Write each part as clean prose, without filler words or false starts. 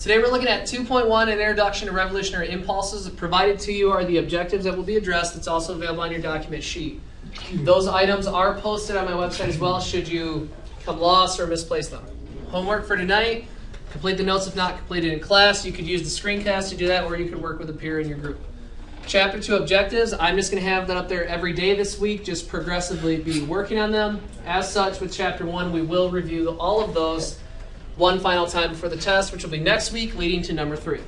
Today we're looking at 2.1, an introduction to revolutionary impulses. Provided to you are the objectives that will be addressed. It's also available on your document sheet. Those items are posted on my website as well, should you become lost or misplace them. Homework for tonight, complete the notes if not completed in class. You could use the screencast to do that, or you could work with a peer in your group. Chapter 2 objectives, I'm just going to have that up there every day this week, just progressively be working on them. As such, with Chapter 1, we will review all of those one final time before the test, which will be next week, leading to number 3.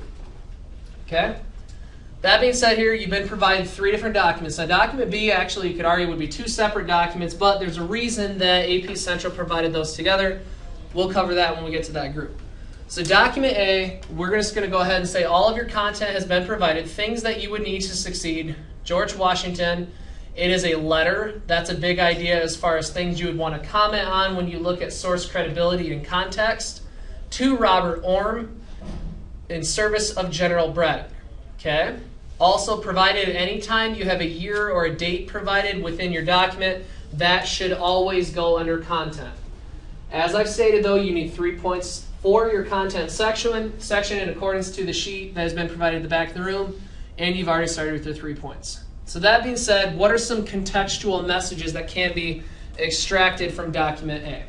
Okay? That being said here, you've been provided 3 different documents. Now, document B, actually, you could argue would be 2 separate documents, but there's a reason that AP Central provided those together. We'll cover that when we get to that group. So document A, we're just going to go ahead and say all of your content has been provided, things that you would need to succeed. George Washington, it is a letter. That's a big idea as far as things you would want to comment on when you look at source credibility and context. To Robert Orme, in service of General Braddock. Okay? Also provided anytime you have a year or a date provided within your document, that should always go under content. As I've stated though, you need 3 points for your content section in accordance to the sheet that has been provided at the back of the room, and you've already started with your 3 points. So that being said, what are some contextual messages that can be extracted from document A?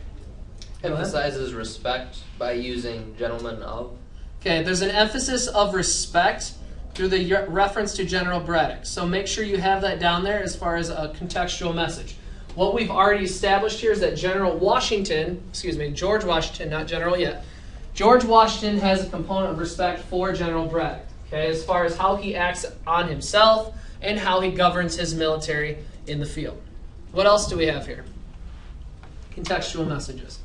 Emphasizes respect by using gentlemen of. Okay, there's an emphasis of respect through the reference to General Braddock. So make sure you have that down there as far as a contextual message. What we've already established here is that George Washington, not General yet, George Washington has a component of respect for General Braddock, okay, as far as how he acts on himself and how he governs his military in the field. What else do we have here? Contextual messages.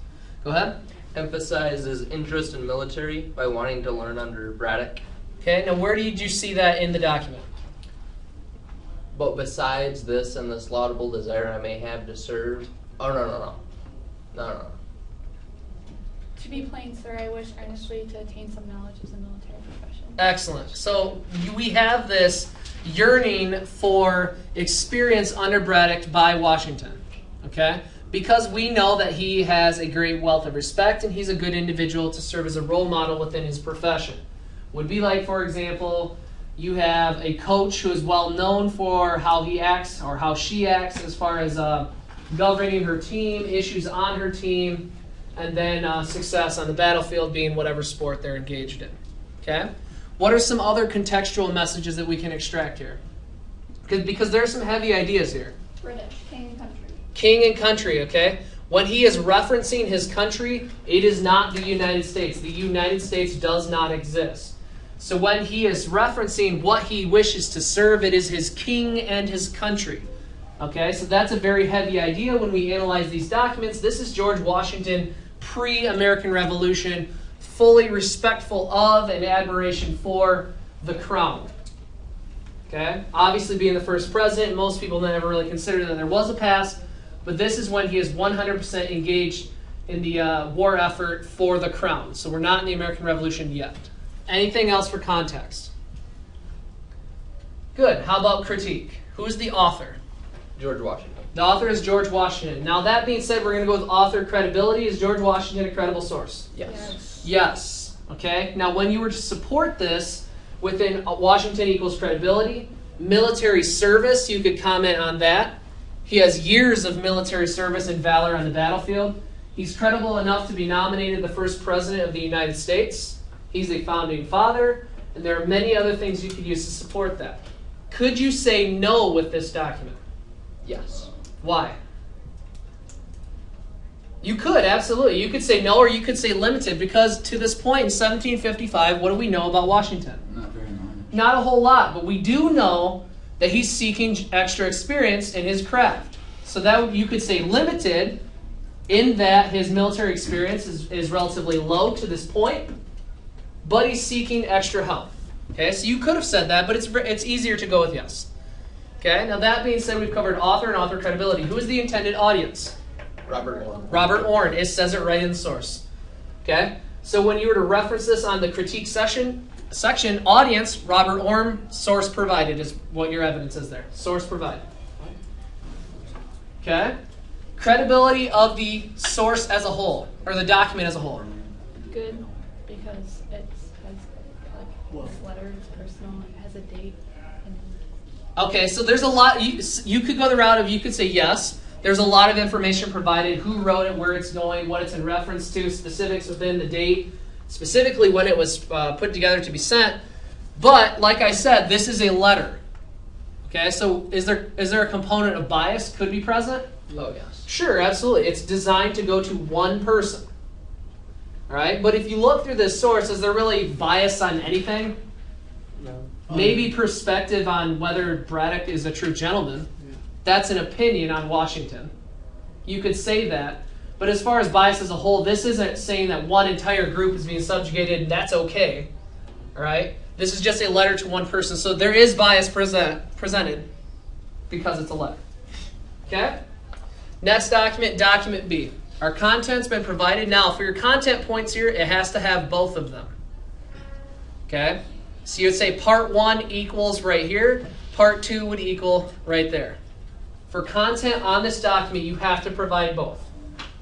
Go ahead. Emphasizes interest in military by wanting to learn under Braddock. Okay, now where did you see that in the document? But besides this and this laudable desire I may have to serve. Oh, no. To be plain, sir, I wish earnestly to attain some knowledge of the military profession. Excellent. So we have this yearning for experience under Braddock by Washington, okay? Because we know that he has a great wealth of respect and he's a good individual to serve as a role model within his profession. Would be like, for example, you have a coach who is well known for how he acts or how she acts as far as governing her team, issues on her team, and then success on the battlefield being whatever sport they're engaged in. Okay? What are some other contextual messages that we can extract here? Because there are some heavy ideas here. British, king and country. King and country, okay? When he is referencing his country, it is not the United States. The United States does not exist. So when he is referencing what he wishes to serve, it is his king and his country. Okay, so that's a very heavy idea when we analyze these documents. This is George Washington pre-American Revolution, fully respectful of and admiration for the crown. Okay, obviously being the first president, most people never really considered that there was a past, but this is when he is 100% engaged in the war effort for the crown. So we're not in the American Revolution yet. Anything else for context? Good. How about critique? Who's the author? George Washington. The author is George Washington. Now, that being said, we're going to go with author credibility. Is George Washington a credible source? Yes. Yes. Okay. Now, when you were to support this within Washington equals credibility, military service, you could comment on that. He has years of military service and valor on the battlefield. He's credible enough to be nominated the first president of the United States. He's a founding father, and there are many other things you could use to support that. Could you say no with this document? Yes. Why? You could, absolutely. You could say no, or you could say limited, because to this point in 1755, what do we know about Washington? Not very much. Not a whole lot, but we do know that he's seeking extra experience in his craft. So that you could say limited in that his military experience is relatively low to this point, but he's seeking extra help. Okay, so you could have said that, but it's easier to go with yes. Okay, now that being said, we've covered author and author credibility. Who is the intended audience? Robert Orme. Robert Orme. It says it right in the source. Okay, so when you were to reference this on the critique section, audience, Robert Orme, source provided is what your evidence is there. Source provided. Okay, credibility of the source as a whole, or the document as a whole. Good, because has like this letter is personal and has a date. And Okay, so there's a lot. You could go the route of you could say yes. There's a lot of information provided, who wrote it, where it's going, what it's in reference to, specifics within the date, specifically when it was put together to be sent. But like I said, this is a letter. Okay, so is there a component of bias could be present? Oh, yes. Sure, absolutely. It's designed to go to one person. All right, but if you look through this source, is there really bias on anything? No. Maybe perspective on whether Braddock is a true gentleman. That's an opinion on Washington. You could say that. But as far as bias as a whole, this isn't saying that one entire group is being subjugated and that's okay. All right? This is just a letter to one person. So there is bias presented because it's a letter. Okay? Next document, document B. Our content's been provided. Now, for your content points here, it has to have both of them. Okay? So you would say part 1 equals right here. Part 2 would equal right there. For content on this document, you have to provide both.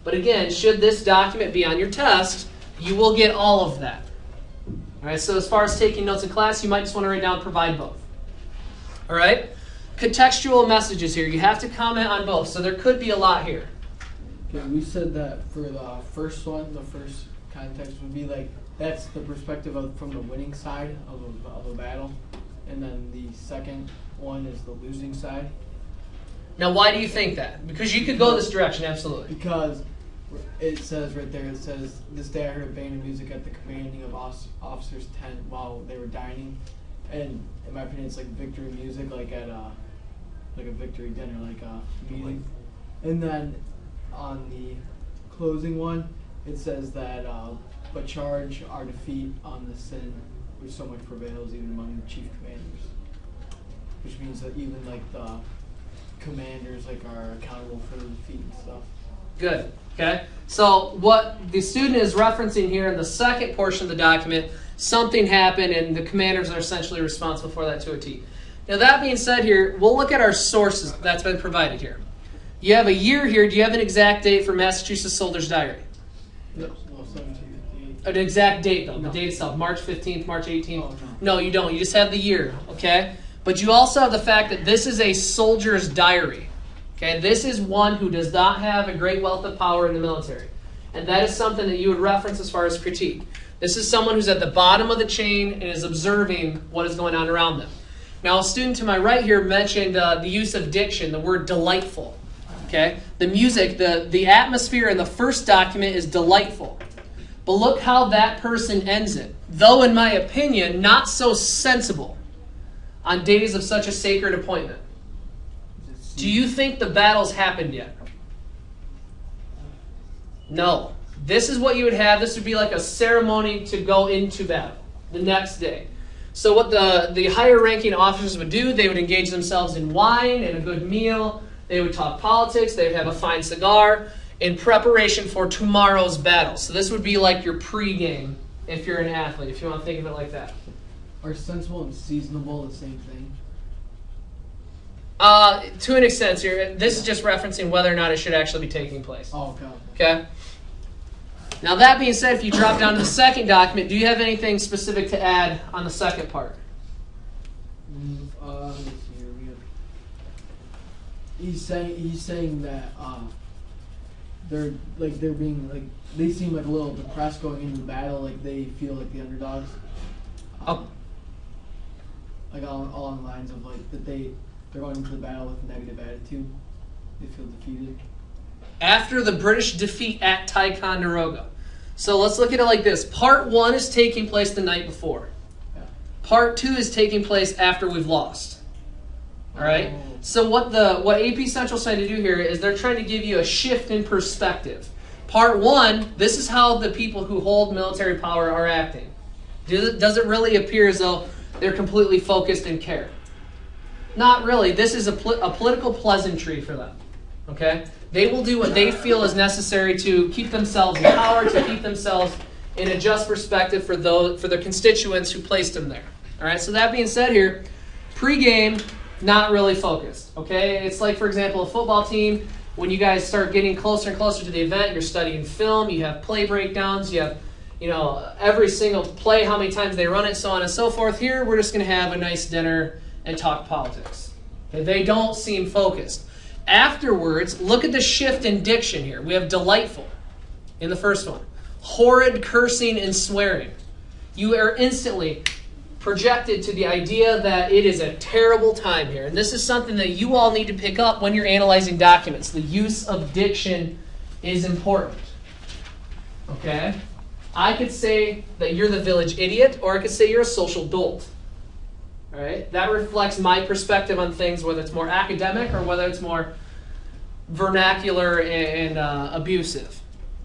But again, should this document be on your test, you will get all of that. All right, so as far as taking notes in class, you might just want to write down provide both. All right? Contextual messages here. You have to comment on both. So there could be a lot here. Okay, we said that for the first one, the first context would be like, that's the perspective from the winning side of a battle. And then the second one is the losing side. Now, why do you think that? Because you could go this direction, absolutely. Because it says right there, it says, this day I heard a band of music at the commanding of officers' tent while they were dining. And in my opinion, it's like victory music, like at a victory dinner, like a meeting. And then on the closing one, it says that, but charge our defeat on the sin which so much prevails even among the chief commanders. Which means that even like the commanders like are accountable for the defeat and stuff. Good. Okay. So what the student is referencing here in the second portion of the document, something happened and the commanders are essentially responsible for that to a T. Now that being said here, we'll look at our sources that's been provided here. You have a year here. Do you have an exact date for Massachusetts Soldier's Diary? No. 1758. An exact date though, No. the date itself, March 15th, March 18th? Oh, No, you don't. You just have the year, okay? But you also have the fact that this is a soldier's diary. Okay, this is one who does not have a great wealth of power in the military. And that is something that you would reference as far as critique. This is someone who's at the bottom of the chain and is observing what is going on around them. Now, a student to my right here mentioned the use of diction, the word delightful. Okay, the music, the atmosphere in the first document is delightful. But look how that person ends it. Though, in my opinion, not so sensible on days of such a sacred appointment. Do you think the battle's happened yet? No. This is what you would have. This would be like a ceremony to go into battle the next day. So what the higher ranking officers would do, they would engage themselves in wine and a good meal. They would talk politics. They would have a fine cigar in preparation for tomorrow's battle. So this would be like your pregame if you're an athlete, if you want to think of it like that. Are sensible and seasonable the same thing? To an extent here, this is just referencing whether or not it should actually be taking place. Oh, okay. Okay? Now that being said, if you drop down to the second document, do you have anything specific to add on the second part? Let's see here. He's saying that they're being like, they seem like a little depressed going into the battle, like they feel like the underdogs. Oh. Like along the lines of like that they're going into the battle with a negative attitude. They feel defeated. After the British defeat at Ticonderoga. So let's look at it like this. Part 1 is taking place the night before. Yeah. Part 2 is taking place after we've lost. All right? Oh. So what AP Central's trying to do here is they're trying to give you a shift in perspective. Part 1, this is how the people who hold military power are acting. Does it really appear as though they're completely focused and care? Not really. This is a political pleasantry for them. Okay? They will do what they feel is necessary to keep themselves in power, to keep themselves in a just perspective for the constituents who placed them there. All right. So that being said, here, pregame, not really focused. Okay. It's like, for example, a football team. When you guys start getting closer and closer to the event, you're studying film. You have play breakdowns. You have every single play, how many times they run it, so on and so forth. Here, we're just going to have a nice dinner and talk politics. Okay, they don't seem focused. Afterwards, look at the shift in diction here. We have delightful in the first one. Horrid cursing and swearing. You are instantly projected to the idea that it is a terrible time here. And this is something that you all need to pick up when you're analyzing documents. The use of diction is important. Okay? I could say that you're the village idiot, or I could say you're a social dolt. All right? That reflects my perspective on things, whether it's more academic or whether it's more vernacular and abusive.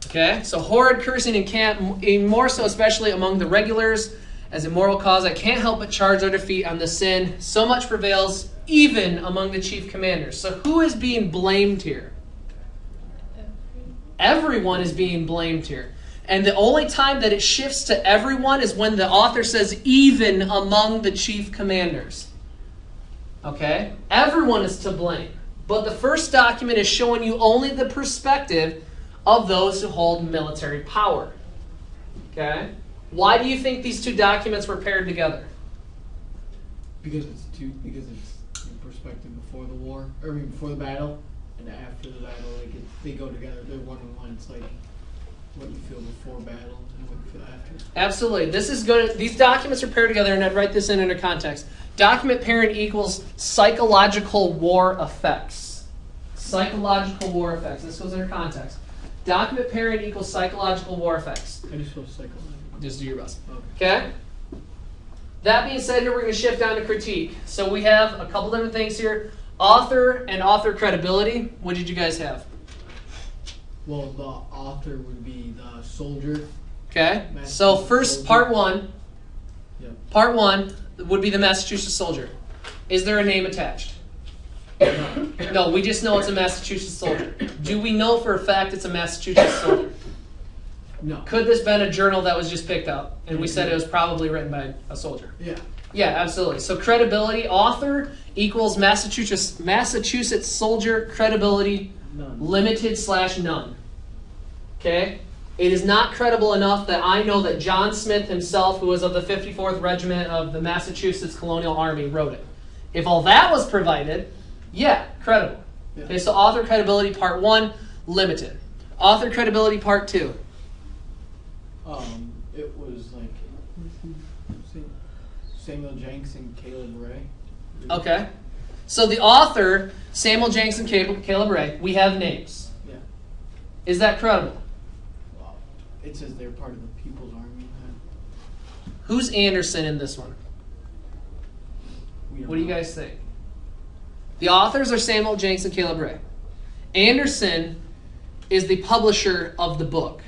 Okay? So horrid cursing and more so especially among the regulars as a moral cause, I can't help but charge their defeat on the sin. So much prevails even among the chief commanders. So who is being blamed here? Everyone is being blamed here. And the only time that it shifts to everyone is when the author says, even among the chief commanders. Okay? Everyone is to blame. But the first document is showing you only the perspective of those who hold military power. Okay? Why do you think these two documents were paired together? Because it's the perspective before the war, before the battle, and after the battle. They go together. They're one on one. It's like what you feel before battle and what you feel after. Absolutely. This is good. These documents are paired together, and I'd write this in under context. Document pairing equals psychological war effects. Psychological war effects. This goes under context. Document pairing equals psychological war effects. I just feel psychological. Just do your best. Okay. That being said, here we're going to shift down to critique. So we have a couple different things here. Author and author credibility. What did you guys have? Well, the author would be the soldier. Okay. So first, soldier. part one. Yep. Part one would be the Massachusetts soldier. Is there a name attached? No, we just know it's a Massachusetts soldier. Do we know for a fact it's a Massachusetts soldier? No. Could this been a journal that was just picked up and we said it was probably written by a soldier? Yeah. Yeah, absolutely. So credibility, author equals Massachusetts soldier, credibility, None. limited/none. Okay? It is not credible enough that I know that John Smith himself, who was of the 54th Regiment of the Massachusetts Colonial Army, wrote it. If all that was provided, yeah, credible. Yeah. Okay, so author credibility part 1, limited. Author credibility part 2. It was like Samuel Jenks and Caleb Ray. Okay. So the author, Samuel Jenks and Caleb Ray, we have names. Yeah. Is that credible? Well, it says they're part of the People's Army. Who's Anderson in this one? We don't What do you know. guys think? The authors are Samuel Jenks and Caleb Ray. Anderson is the publisher of the book.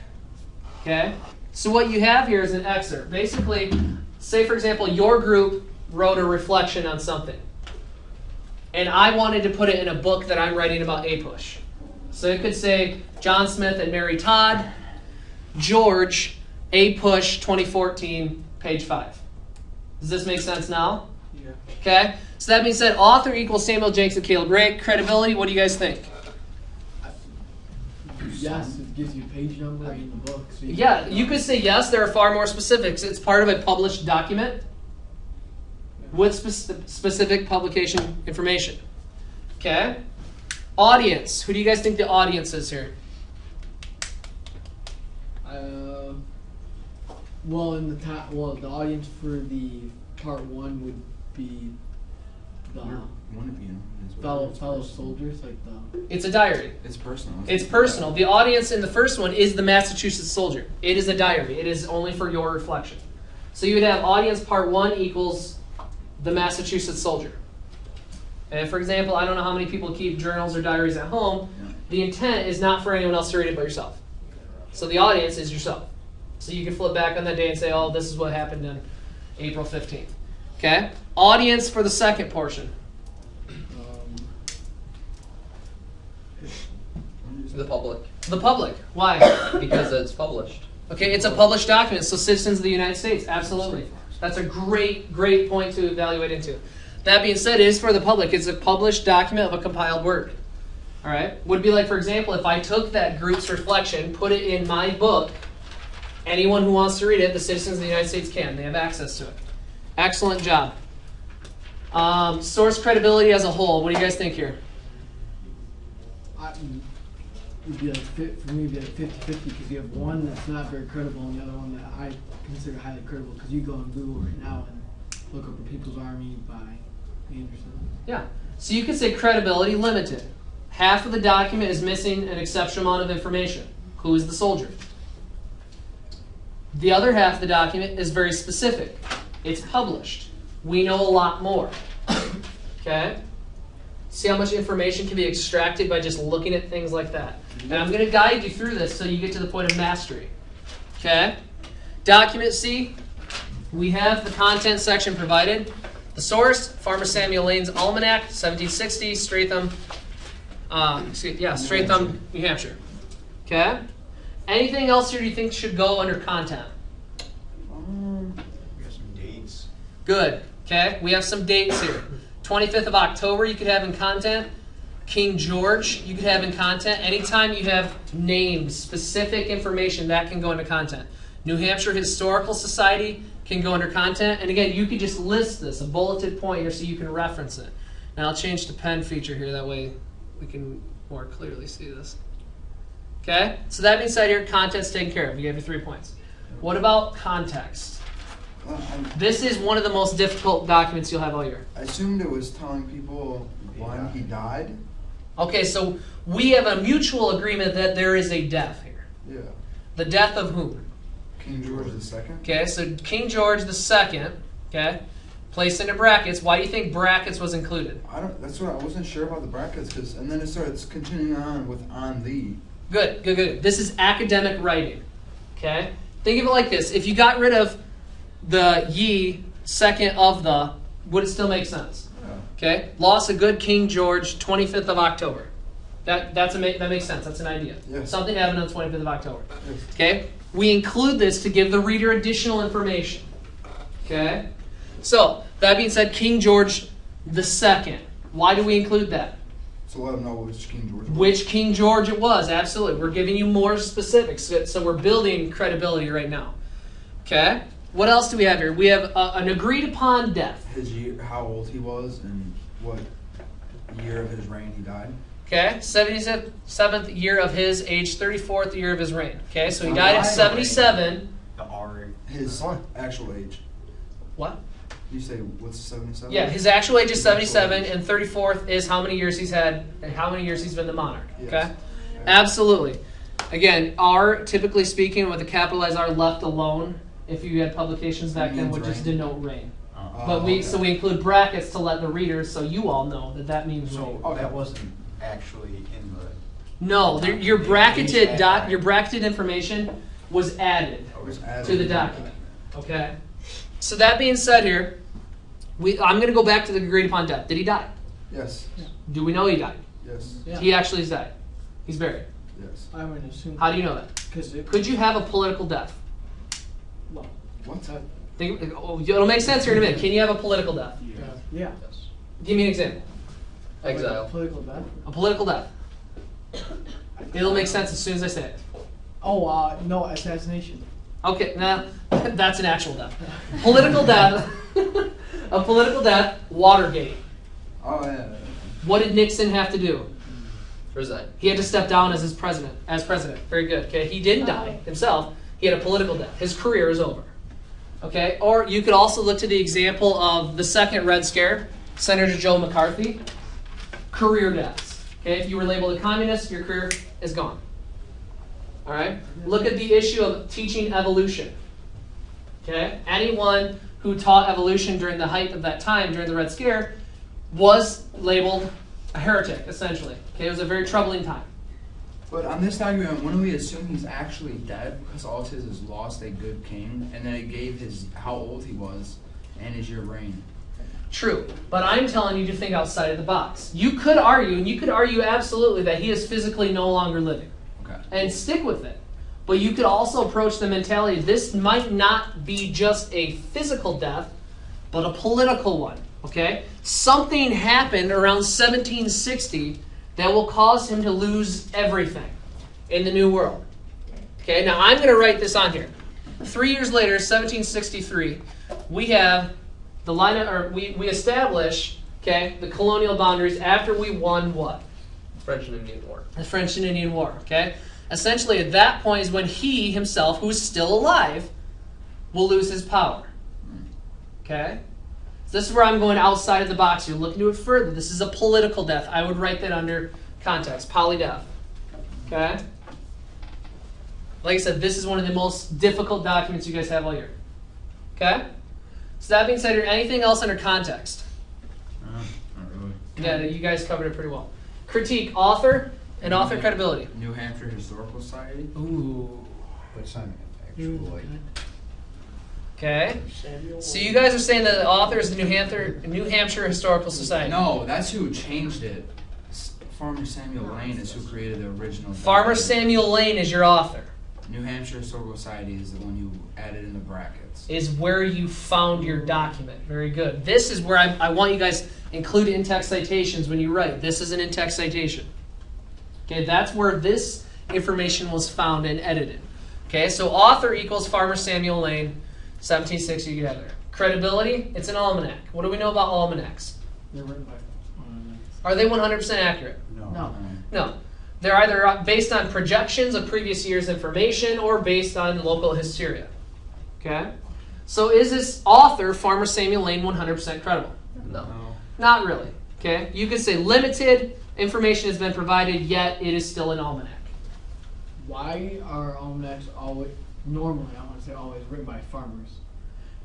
Okay? So what you have here is an excerpt. Basically, say for example, your group wrote a reflection on something. And I wanted to put it in a book that I'm writing about APUSH. So it could say, John Smith and Mary Todd, George, APUSH 2014, page 5. Does this make sense now? Yeah. Okay? So that being said, author equals Samuel Jenks and Caleb Ray. Credibility, what do you guys think? Yes, it gives you a page number in the book. So Yeah, you could say yes. There are far more specifics. It's part of a published document with specific publication information. Okay? Audience. Who do you guys think the audience is here? Well, in the top, the audience for the part 1 would be the One of you is what fellow it's fellow personal. soldiers, like the. It's a diary. It's personal. It's personal. The audience in the first one is the Massachusetts soldier. It is a diary. It is only for your reflection. So you would have audience part 1 equals the Massachusetts soldier. And for example, I don't know how many people keep journals or diaries at home. Yeah. The intent is not for anyone else to read it but yourself. So the audience is yourself. So you can flip back on that day and say, oh, this is what happened on April 15th. Okay? Audience for the second portion. The public. The public. Why? Because it's published. Okay, it's a published document, so citizens of the United States, absolutely. That's a great, great point to evaluate into. That being said, it is for the public. It's a published document of a compiled work. All right? Would be like, for example, if I took that group's reflection, put it in my book, Anyone who wants to read it, the citizens of the United States can. They have access to it. Excellent job. Source credibility as a whole. What do you guys think here? It'd be like, for me, it'd be like 50-50 because you have one that's not very credible and the other one that I consider highly credible because you go on Google right now and look up The People's Army by Anderson. Yeah. So you could say credibility limited. Half of the document is missing an exceptional amount of information. Who is the soldier? The other half of the document is very specific. It's published. We know a lot more. Okay? See how much information can be extracted by just looking at things like that. And I'm going to guide you through this so you get to the point of mastery. Okay? Document C, we have the content section provided. The source, Farmer Samuel Lane's Almanac, 1760, Stratham, Stratham, New Hampshire. Okay? Anything else here you think should go under content? We got some dates. Good. Okay? We have some dates here. 25th of October you could have in content. King George you could have in content. Anytime you have names, specific information, that can go into content. New Hampshire Historical Society can go under content. And again, you could just list this, a bulleted point here so you can reference it. Now I'll change the pen feature here. That way we can more clearly see this. Okay? So that being said here, content's taken care of. You gave me 3 points. What about context? This is one of the most difficult documents you'll have all year. I assumed it was telling people when he died. Okay, so we have a mutual agreement that there is a death here. Yeah. The death of whom? King George II. Okay, so King George II, okay, placed into brackets. Why do you think brackets was included? That's what I wasn't sure about the brackets, and then it starts continuing on with on the. Good, good, good. This is academic writing. Okay? Think of it like this. If you got rid of the ye, second of the, would it still make sense? Yeah. Okay? Loss of good King George, 25th of October. That makes sense. That's an idea. Yes. Something happened on the 25th of October. Yes. Okay? We include this to give the reader additional information. Okay? So, that being said, King George II. Why do we include that? So let them know which King George. Which King George it was, absolutely. We're giving you more specifics, so we're building credibility right now. Okay? What else do we have here? We have an agreed upon death. His year, how old he was, and what year of his reign he died. Okay? 77th year of his age, 34th year of his reign. Okay? So he died at 77. The R. His actual age. What? You say what's 77? Yeah, his actual age is 77, and 34th is how many years he's had and how many years he's been the monarch. Okay? Yes. Absolutely. Again, R, typically speaking, with a capitalized R left alone, if you had publications back then, would just denote reign. But we include brackets to let the readers, so you all know that means reign. So that wasn't actually in the. No, your bracketed information was added to the document. Okay. So that being said, here, I'm going to go back to the agreed upon death. Did he die? Yes. Do we know he died? Yes. Yeah. He actually has died. He's buried. Yes. I would assume. How do you know that? Because Could you have a political death? well, What? It'll make sense here in a minute. Can you have a political death? yeah. Give me an example. Exile. Political death. A political death. It'll make sense as soon as I say it. Oh, no, assassination. Okay, now that's an actual death. Political death. A political death. Watergate. Oh yeah. What did Nixon have to do? Resign. He had to step down as president. Very good. Okay, he didn't die himself. He had a political death. His career is over. Okay, or you could also look to the example of the second Red Scare, Senator Joe McCarthy. Career deaths. Okay, if you were labeled a communist, your career is gone. All right. Look at the issue of teaching evolution. Okay, anyone who taught evolution during the height of that time, during the Red Scare, was labeled a heretic, essentially. Okay, it was a very troubling time. But on this document, when we assume he's actually dead because all it says is lost a good king, and then it gave his how old he was and his year of reign. True, but I'm telling you to think outside of the box. You could argue, and you could argue absolutely that he is physically no longer living, Okay. and stick with it. But you could also approach the mentality, this might not be just a physical death, but a political one, okay? Something happened around 1760 that will cause him to lose everything in the New World. Okay, now I'm going to write this on here. 3 years later, 1763, we have the line of, or we establish, okay, the colonial boundaries after we won what? French and Indian War. The French and Indian War, okay? Essentially, at that point is when he himself, who is still alive, will lose his power. Okay? So this is where I'm going outside of the box here. Look into it further. This is a political death. I would write that under context. Polydeath. Okay? Like I said, this is one of the most difficult documents you guys have all year. Okay? So that being said, here, anything else under context? Not really. Yeah, you guys covered it pretty well. Critique, author, and author credibility. New Hampshire Historical Society. Ooh. But some actual like Okay. So you guys are saying that the author is the New Hampshire Historical Society. No, that's who changed it. Farmer Samuel Lane is who created the original. Farmer document. Samuel Lane is your author. New Hampshire Historical Society is the one who added in the brackets. Is where you found your document. Very good. This is where I want you guys include in-text citations when you write. This is an in-text citation. Okay, that's where this information was found and edited. Okay, so author equals Farmer Samuel Lane, 1760 together. Credibility, it's an almanac. What do we know about almanacs? They're written by. Are they 100% accurate? No. No. They're either based on projections of previous year's information or based on local hysteria. Okay? So is this author, Farmer Samuel Lane, 100% credible? No. Not really. Okay? You could say limited information has been provided, yet it is still an almanac. Why are almanacs always, normally, I want to say always, written by farmers?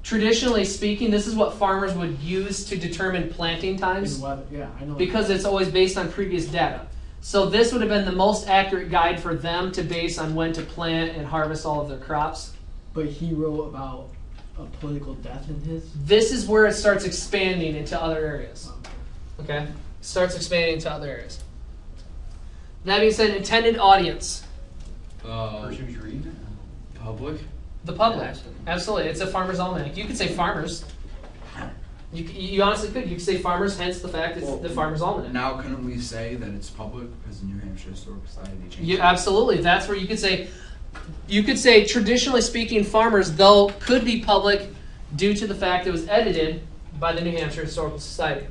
Traditionally speaking, this is what farmers would use to determine planting times. And weather, yeah, I know. Because it's always based on previous data. So this would have been the most accurate guide for them to base on when to plant and harvest all of their crops. But he wrote about a political death in his. This is where it starts expanding into other areas. Okay? Starts expanding into other areas. That being said, intended audience. person who's reading it. Public. The public. Yeah. Absolutely. It's a farmer's almanac. You could say farmers. You honestly could. You could say farmers, hence the fact it's the farmer's almanac. Now, couldn't we say that it's public because the New Hampshire Historical Society changed You, it? absolutely. That's where you could say, traditionally speaking, farmers, though, could be public due to the fact it was edited by the New Hampshire Historical Society.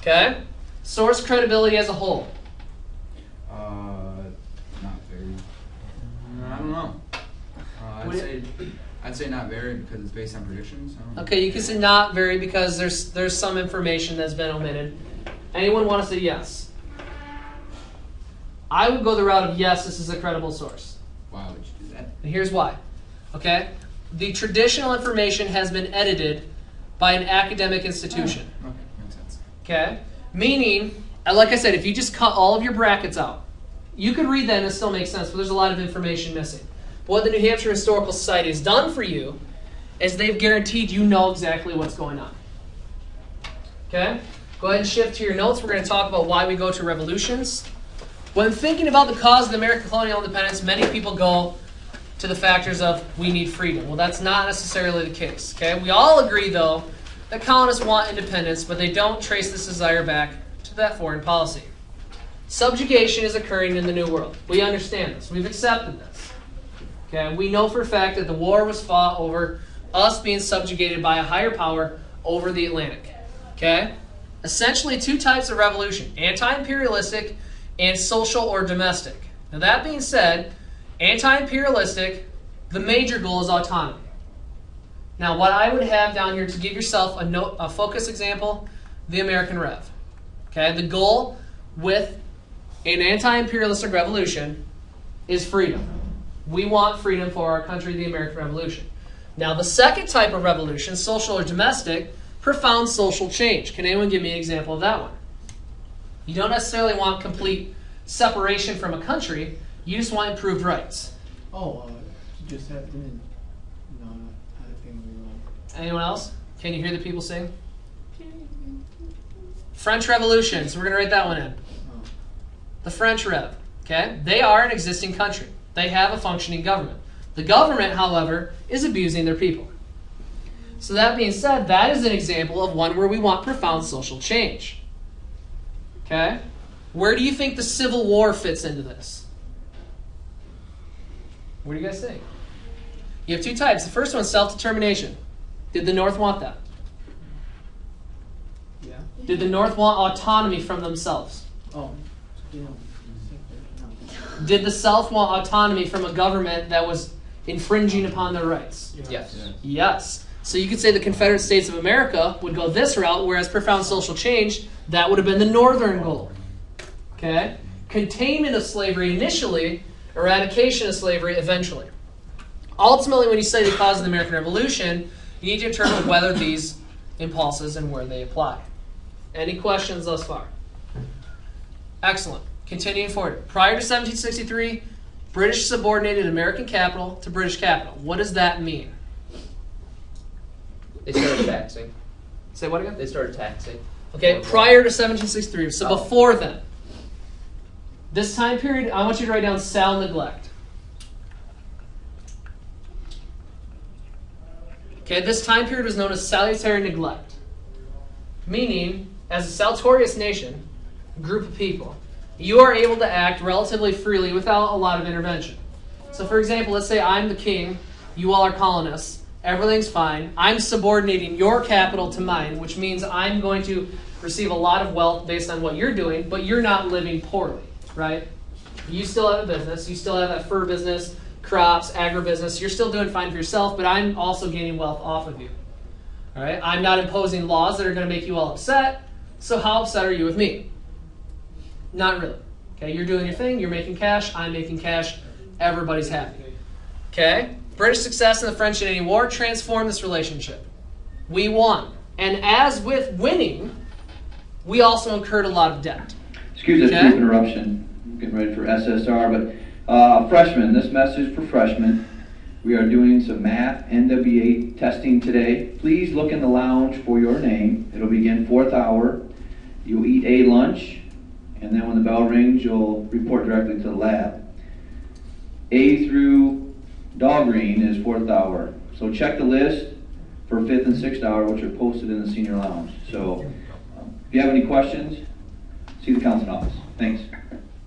Okay? Source credibility as a whole. Not very. I don't know. I'd say not very because it's based on predictions. I don't know. Okay, you can say not very because there's some information that's been omitted. Anyone want to say yes? I would go the route of yes, this is a credible source. Why would you do that? And here's why. Okay? The traditional information has been edited by an academic institution. Okay, makes sense. Okay? Meaning, like I said, if you just cut all of your brackets out, you could read that and it still makes sense, but there's a lot of information missing. But what the New Hampshire Historical Society has done for you is they've guaranteed you know exactly what's going on. Okay? Go ahead and shift to your notes. We're going to talk about why we go to revolutions. When thinking about the cause of the American colonial independence, many people go to the factors of we need freedom. Well, that's not necessarily the case. Okay? We all agree, though, that colonists want independence, but they don't trace this desire back to that foreign policy. Subjugation is occurring in the New World. We understand this. We've accepted this. Okay? We know for a fact that the war was fought over us being subjugated by a higher power over the Atlantic. Okay? Essentially two types of revolution, anti-imperialistic and social or domestic. Now that being said, anti-imperialistic, the major goal is autonomy. Now what I would have down here to give yourself a focus example, the American Rev. Okay? The goal with an anti-imperialistic revolution is freedom. We want freedom for our country, the American Revolution. Now the second type of revolution, social or domestic, profound social change. Can anyone give me an example of that one? You don't necessarily want complete separation from a country. You just want improved rights. You just have to. No, I think we wrong. Anyone else? Can you hear the people sing? French Revolution. So we're going to write that one in. Oh. The French Rev. Okay? They are an existing country. They have a functioning government. The government, however, is abusing their people. So that being said, that is an example of one where we want profound social change. Okay? Where do you think the Civil War fits into this? What do you guys think? You have two types. The first one is self-determination. Did the North want that? Yeah. Did the North want autonomy from themselves? Oh. Yeah. Did the South want autonomy from a government that was infringing upon their rights? Yes. Yes. So you could say the Confederate States of America would go this route, whereas profound social change, that would have been the northern goal. Okay? Containment of slavery initially, eradication of slavery eventually. Ultimately, when you study the cause of the American Revolution, you need to determine whether these impulses and where they apply. Any questions thus far? Excellent. Continuing forward. Prior to 1763, British subordinated American capital to British capital. What does that mean? They started taxing. Say what again? They started taxing. Okay, prior to 1763. So before then. This time period, I want you to write down sal neglect. Okay, this time period was known as salutary neglect. Meaning, as a saltorious nation, group of people, you are able to act relatively freely without a lot of intervention. So for example, let's say I'm the king, you all are colonists, everything's fine, I'm subordinating your capital to mine, which means I'm going to receive a lot of wealth based on what you're doing, but you're not living poorly, right? You still have a business, you still have that fur business, crops, agribusiness, you're still doing fine for yourself, but I'm also gaining wealth off of you. All right? I'm not imposing laws that are going to make you all upset, so how upset are you with me? Not really. Okay, you're doing your thing, you're making cash, I'm making cash, everybody's happy. Okay? British success in the French and Indian War transformed this relationship. We won. And as with winning, we also incurred a lot of debt. Excuse this Okay? brief interruption. I'm getting ready for SSR, but freshmen, this message for freshmen. We are doing some math NWA testing today. Please look in the lounge for your name. It'll begin 4th hour. You'll eat a lunch, and then when the bell rings, you'll report directly to the lab. A through dog green is 4th hour. So check the list for 5th and 6th hour, which are posted in the senior lounge. So if you have any questions, see the counseling office. Thanks.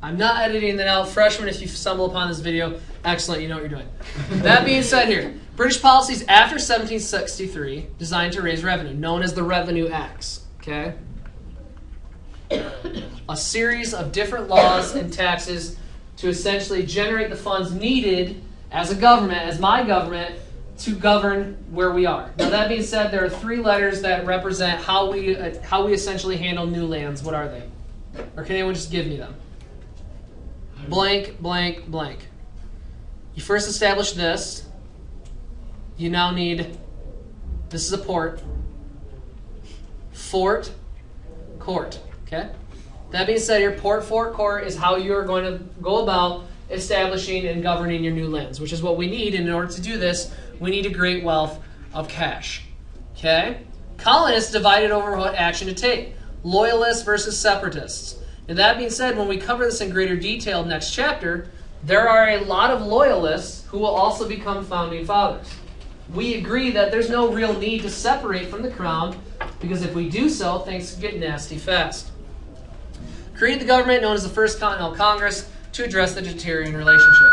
I'm not editing that out. Freshmen, if you stumble upon this video, excellent, you know what you're doing. That being said here, British policies after 1763 designed to raise revenue, known as the Revenue Acts. Okay? A series of different laws and taxes to essentially generate the funds needed as a government, as my government, to govern where we are. Now that being said, there are 3 letters that represent how we essentially handle new lands. What are they? Or can anyone just give me them? Blank, blank, blank. You first establish this. You now need, this is a port, fort, court. Okay? That being said here, port, fort, court is how you're going to go about establishing and governing your new lands, which is what we need. And in order to do this, we need a great wealth of cash. Okay? Colonists divided over what action to take. Loyalists versus separatists. And that being said, when we cover this in greater detail next chapter, there are a lot of loyalists who will also become founding fathers. We agree that there's no real need to separate from the crown, because if we do so, things get nasty fast. Created the government known as the First Continental Congress to address the deteriorating relationship.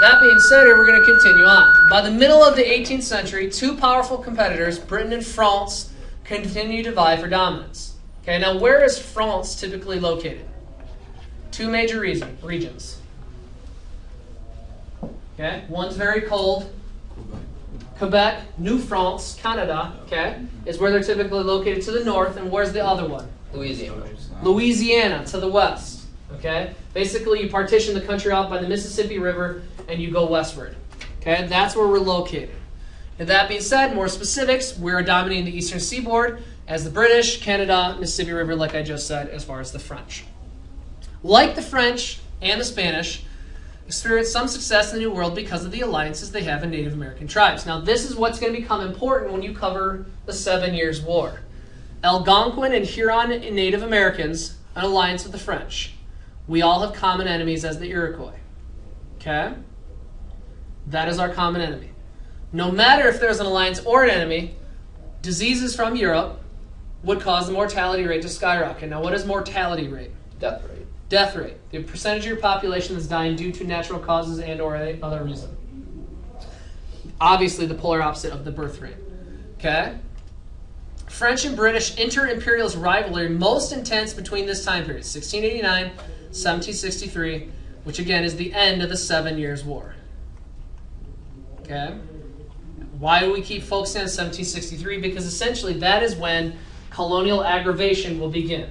That being said, here we're going to continue on. By the middle of the 18th century, 2 powerful competitors, Britain and France, continue to vie for dominance. Okay, now where is France typically located? 2 major regions. Okay, one's very cold. Quebec, New France, Canada, okay, is where they're typically located to the north. And where's the other one? Louisiana. Louisiana, to the west. Okay, basically you partition the country off by the Mississippi River and you go westward. Okay, that's where we're located. And that being said, more specifics, we're dominating the eastern seaboard as the British, Canada, Mississippi River, like I just said, as far as the French. Like the French and the Spanish, experienced some success in the New World because of the alliances they have in Native American tribes. Now, this is what's going to become important when you cover the 7 Years' War. Algonquin and Huron Native Americans, an alliance with the French. We all have common enemies as the Iroquois. Okay? That is our common enemy. No matter if there's an alliance or an enemy, diseases from Europe would cause the mortality rate to skyrocket. Now, what is mortality rate? Death rate. Death rate. The percentage of your population that's dying due to natural causes and or any other reason. Obviously the polar opposite of the birth rate. Okay? French and British inter-imperialist rivalry most intense between this time period, 1689, 1763, which again is the end of the 7 Years' War. Okay? Why do we keep focusing on 1763? Because essentially that is when colonial aggravation will begin.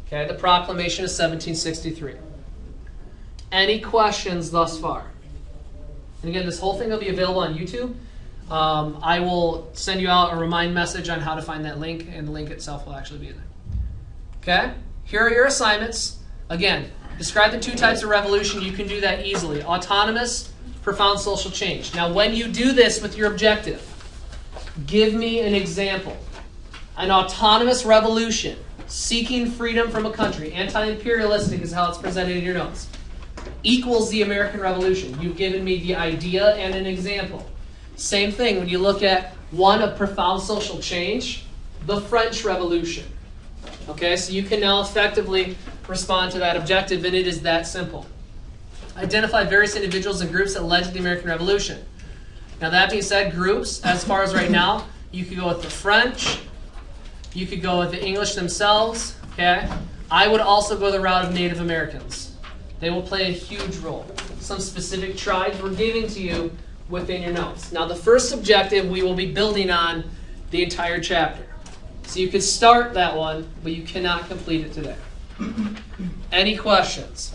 Okay, the proclamation of 1763. Any questions thus far? And again, this whole thing will be available on YouTube. I will send you out a remind message on how to find that link, and the link itself will actually be in there. Okay, here are your assignments. Again, describe the 2 types of revolution. You can do that easily. Autonomous, profound social change. Now, when you do this with your objective, give me an example. An autonomous revolution, seeking freedom from a country, anti-imperialistic is how it's presented in your notes, equals the American Revolution. You've given me the idea and an example. Same thing when you look at one of profound social change, the French Revolution. Okay, so you can now effectively respond to that objective, and it is that simple. Identify various individuals and groups that led to the American Revolution. Now that being said, groups, as far as right now, you could go with the French, you could go with the English themselves, okay? I would also go the route of Native Americans. They will play a huge role. Some specific tribes we're giving to you within your notes. Now the first objective we will be building on the entire chapter. So you could start that one, but you cannot complete it today. Any questions?